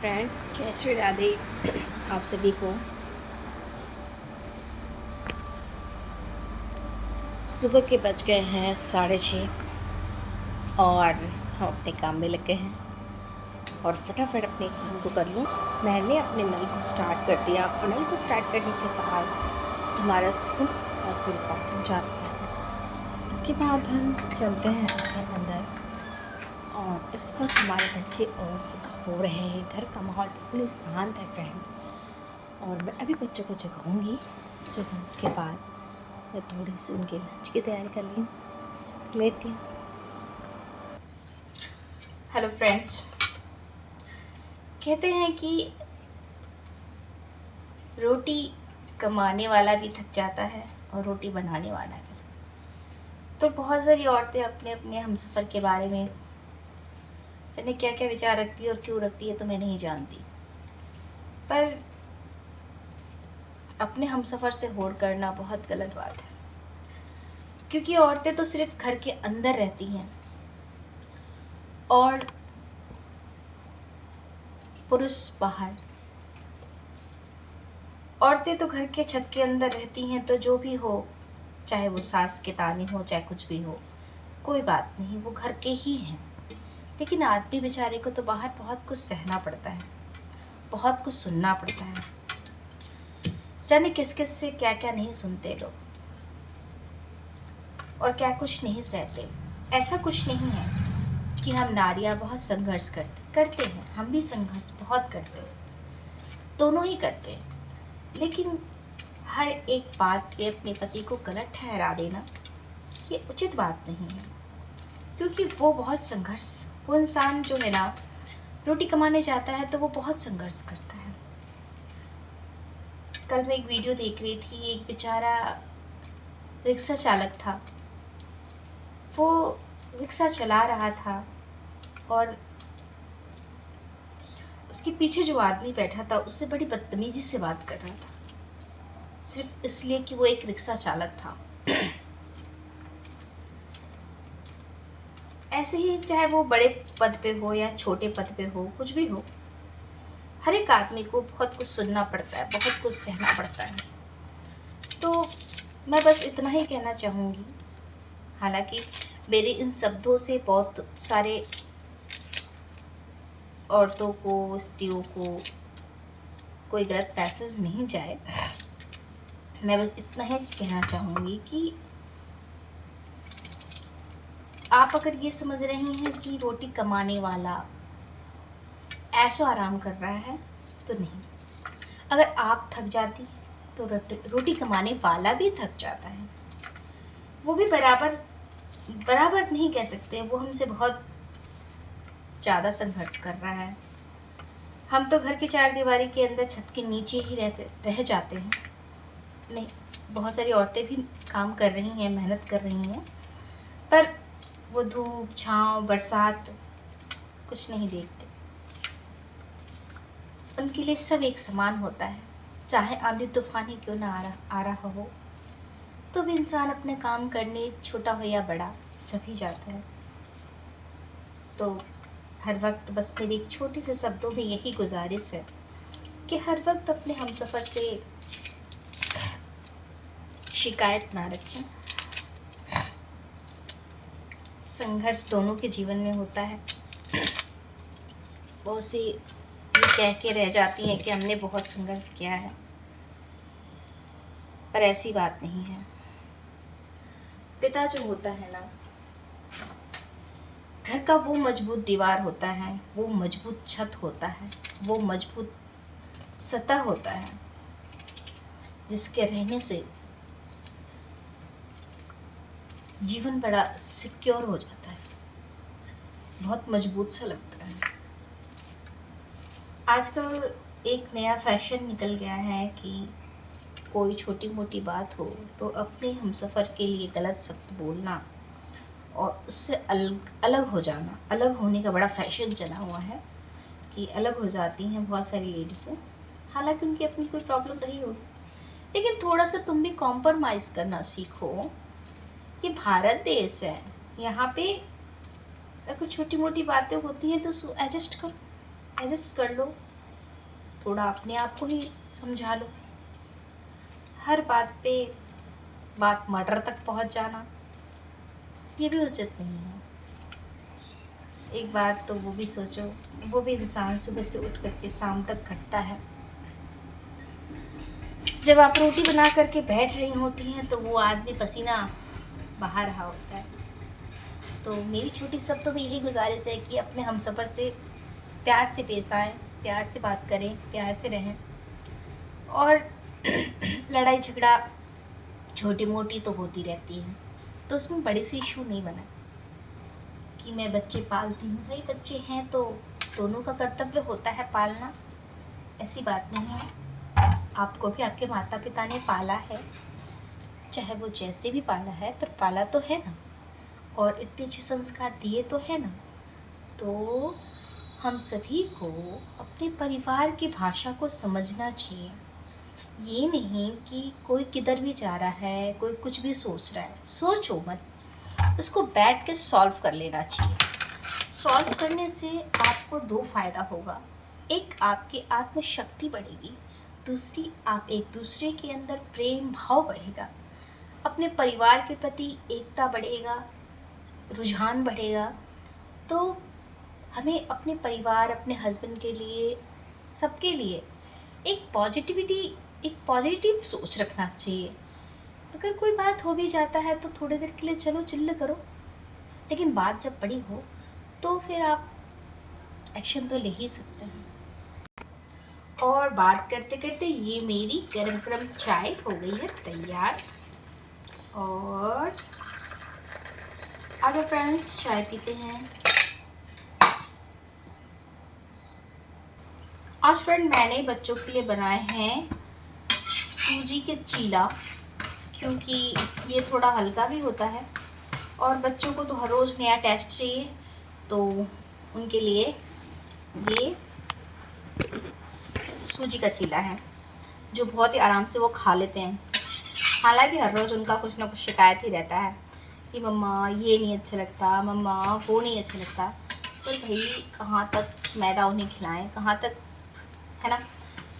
Friend, जय श्री राधे आप सभी को। सुबह के बज गए हैं 6:30 और हम अपने काम में लगे हैं और फटाफट अपने काम को कर लूँ। मैंने अपने नल को स्टार्ट कर दिया और नल को स्टार्ट करने के बाद हमारा स्कूल का शुरू हो जाता है। इसके बाद हम चलते हैं अपने अंदर और इस वक्त हमारे बच्चे और सब सो रहे हैं। घर का माहौल बिल्कुल शांत है फ्रेंड्स। और मैं अभी बच्चों को जगाऊंगी। जगाने के बाद मैं थोड़ी सी उनके लंच की तैयारी कर लेती हूँ। हेलो फ्रेंड्स, कहते हैं कि रोटी कमाने वाला भी थक जाता है और रोटी बनाने वाला भी। तो बहुत सारी औरतें अपने अपने हमसफ़र के बारे में जाने क्या क्या विचार रखती है और क्यों रखती है तो मैं नहीं जानती, पर अपने हमसफ़र से होड़ करना बहुत गलत बात है, क्योंकि औरतें तो सिर्फ घर के अंदर रहती हैं और पुरुष बाहर। औरतें तो घर के छत के अंदर रहती हैं, तो जो भी हो, चाहे वो सास के ताने हो चाहे कुछ भी हो, कोई बात नहीं, वो घर के ही हैं। लेकिन आदमी बेचारे को तो बाहर बहुत कुछ सहना पड़ता है, बहुत कुछ सुनना पड़ता है। जाने किस किस से क्या क्या नहीं सुनते लोग और क्या कुछ नहीं सहते। ऐसा कुछ नहीं है कि हम नारियां बहुत संघर्ष करते हैं। हम भी संघर्ष बहुत करते हैं, दोनों ही करते हैं। लेकिन हर एक बात पे अपने पति को गलत ठहरा देना ये उचित बात नहीं है, क्योंकि वो इंसान जो है ना, रोटी कमाने जाता है तो वो बहुत संघर्ष करता है। कल मैं एक वीडियो देख रही थी, एक बेचारा रिक्शा चालक था। वो रिक्शा चला रहा था और उसके पीछे जो आदमी बैठा था उससे बड़ी बदतमीजी से बात कर रहा था, सिर्फ इसलिए कि वो एक रिक्शा चालक था। ऐसे ही चाहे वो बड़े पद पे हो या छोटे पद पे हो, कुछ भी हो, हर एक आदमी को बहुत कुछ सुनना पड़ता है, बहुत कुछ सहना पड़ता है। तो मैं बस इतना ही कहना चाहूँगी। हालांकि मेरे इन शब्दों से बहुत सारे औरतों को, स्त्रियों को कोई गलत मैसेज नहीं जाए। मैं बस इतना ही कहना चाहूँगी कि आप अगर ये समझ रही हैं कि रोटी कमाने वाला ऐशो आराम कर रहा है तो नहीं। अगर आप थक जाती हैं तो रोटी कमाने वाला भी थक जाता है। वो भी बराबर बराबर नहीं कह सकते, वो हमसे बहुत ज़्यादा संघर्ष कर रहा है। हम तो घर की चारदीवारी के अंदर छत के नीचे ही रह जाते हैं। नहीं, बहुत सारी औरतें भी काम कर रही हैं, मेहनत कर रही हैं, पर वो धूप छाँव बरसात कुछ नहीं देखते। उनके लिए सब एक समान होता है। चाहे आंधी तूफान ही क्यों ना आ रहा हो, तो भी इंसान अपने काम करने, छोटा हो या बड़ा, सभी जाता है। तो हर वक्त बस मेरी एक छोटी से शब्दों में यही गुजारिश है कि हर वक्त अपने हमसफ़र से शिकायत ना रखें। संघर्ष दोनों के जीवन में होता है। बहुत सी ये कह के रह जाती हैं कि हमने बहुत संघर्ष किया है, पर ऐसी बात नहीं है। पिता जो होता है ना, घर का वो मजबूत दीवार होता है, वो मजबूत छत होता है, वो मजबूत सतह होता है, जिसके रहने से जीवन बड़ा सिक्योर हो जाता है, बहुत मजबूत सा लगता है। आजकल एक नया फैशन निकल गया है कि कोई छोटी मोटी बात हो तो अपने हमसफ़र के लिए गलत शब्द बोलना और उससे अलग हो जाना। अलग होने का बड़ा फैशन चला हुआ है कि अलग हो जाती हैं बहुत सारी लेडीज़ें। हालांकि उनकी अपनी कोई प्रॉब्लम नहीं होगी, लेकिन थोड़ा सा तुम भी कॉम्प्रोमाइज़ करना सीखो। ये भारत देश है, यहाँ पे अगर छोटी मोटी बातें होती हैं तो एडजस्ट कर लो। थोड़ा अपने आप को ही समझा लो। हर बात पे बात मर्डर तक पहुंच जाना ये भी उचित नहीं है। एक बात तो वो भी सोचो, वो भी इंसान सुबह से उठ करके शाम तक खटता है। जब आप रोटी बना करके बैठ रही होती हैं तो वो आदमी पसीना बहा रहा होता है। तो मेरी छोटी सब तो यही गुजारिश है कि अपने हमसफ़र से प्यार से पेश आएँ, प्यार से बात करें, प्यार से रहें। और लड़ाई झगड़ा छोटी मोटी तो होती रहती है, तो उसमें बड़े से इशू नहीं बनाए कि मैं बच्चे पालती हूँ। भाई बच्चे हैं तो दोनों का कर्तव्य होता है पालना, ऐसी बात नहीं है। आपको भी आपके माता पिता ने पाला है, चाहे वो जैसे भी पाला है, पर पाला तो है ना, और इतने अच्छे संस्कार दिए तो है ना। तो हम सभी को अपने परिवार की भाषा को समझना चाहिए। ये नहीं कि कोई किधर भी जा रहा है, कोई कुछ भी सोच रहा है, सोचो मत, उसको बैठ के सॉल्व कर लेना चाहिए। सॉल्व करने से आपको दो फायदा होगा। एक, आपकी आत्मशक्ति बढ़ेगी। दूसरी, आप एक दूसरे के अंदर प्रेम भाव बढ़ेगा। अपने परिवार के प्रति एकता बढ़ेगा, रुझान बढ़ेगा। तो हमें अपने परिवार, अपने हस्बैंड के लिए, सबके लिए एक पॉजिटिव सोच रखना चाहिए। अगर कोई बात हो भी जाता है तो थोड़ी देर के लिए चलो चिल्ल करो, लेकिन बात जब बड़ी हो तो फिर आप एक्शन तो ले ही सकते हैं। और बात करते करते ये मेरी गरम गरम चाय हो गई है तैयार। और आजा फ्रेंड्स, चाय पीते हैं। आज फ्रेंड मैंने बच्चों के लिए बनाए हैं सूजी के चीला, क्योंकि ये थोड़ा हल्का भी होता है और बच्चों को तो हर रोज़ नया टेस्ट चाहिए, तो उनके लिए ये सूजी का चीला है जो बहुत ही आराम से वो खा लेते हैं। हालांकि हर रोज़ उनका कुछ ना कुछ शिकायत ही रहता है कि मम्मा ये नहीं अच्छा लगता, मम्मा वो नहीं अच्छा लगता। पर भाई कहाँ तक मैदा उन्हें खिलाएं, कहाँ तक, है ना।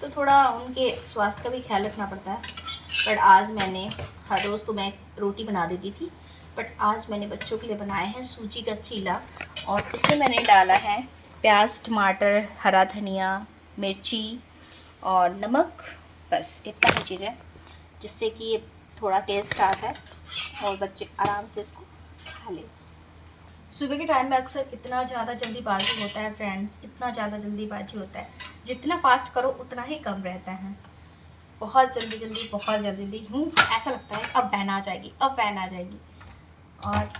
तो थोड़ा उनके स्वास्थ्य का भी ख्याल रखना पड़ता है। बट आज मैंने, हर रोज़ तो मैं रोटी बना देती थी, बट आज मैंने बच्चों के लिए बनाए हैं सूजी का चीला। और इसमें मैंने डाला है प्याज, टमाटर, हरा धनिया, मिर्ची और नमक, बस इतना ही चीज़ है जिससे कि ये थोड़ा टेस्ट आता है और बच्चे आराम से इसको खा लें। सुबह के टाइम में अक्सर इतना ज़्यादा जल्दीबाजी होता है फ्रेंड्स, इतना ज़्यादा जल्दीबाजी होता है, जितना फास्ट करो उतना ही कम रहता है। बहुत जल्दी हूँ, ऐसा लगता है अब वैन आ जाएगी, अब वैन आ जाएगी। और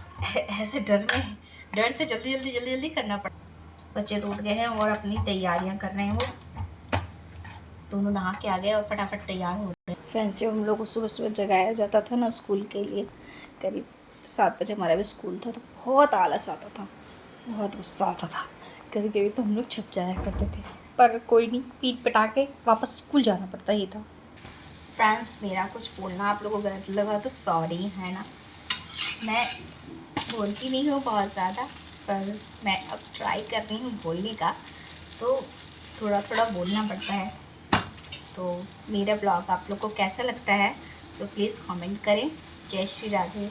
ऐसे डर से जल्दी करना पड़ता। बच्चे तो उठ गए हैं और अपनी तैयारियां कर रहे हैं। वो दोनों नहा के आ गए और फटाफट तैयार हो गए। फ्रेंड्स, जब हम लोग को सुबह जगाया जाता था ना स्कूल के लिए, करीब 7 बजे हमारा भी स्कूल था, तो बहुत आलस आता था, बहुत गुस्सा आता था। कभी कभी तो हम लोग छुप जाया करते थे, पर कोई नहीं, पीट पटा के वापस स्कूल जाना पड़ता ही था। फ्रेंड्स, मेरा कुछ बोलना आप लोगों को गलत लगा तो सॉरी, है ना। मैं बोलती नहीं हूँ बहुत ज़्यादा, पर मैं अब ट्राई कर रही हूँ बोलने का, तो थोड़ा थोड़ा बोलना पड़ता है। तो मेरा ब्लॉग आप लोग को कैसा लगता है, सो प्लीज़ कमेंट करें। जय श्री राधे।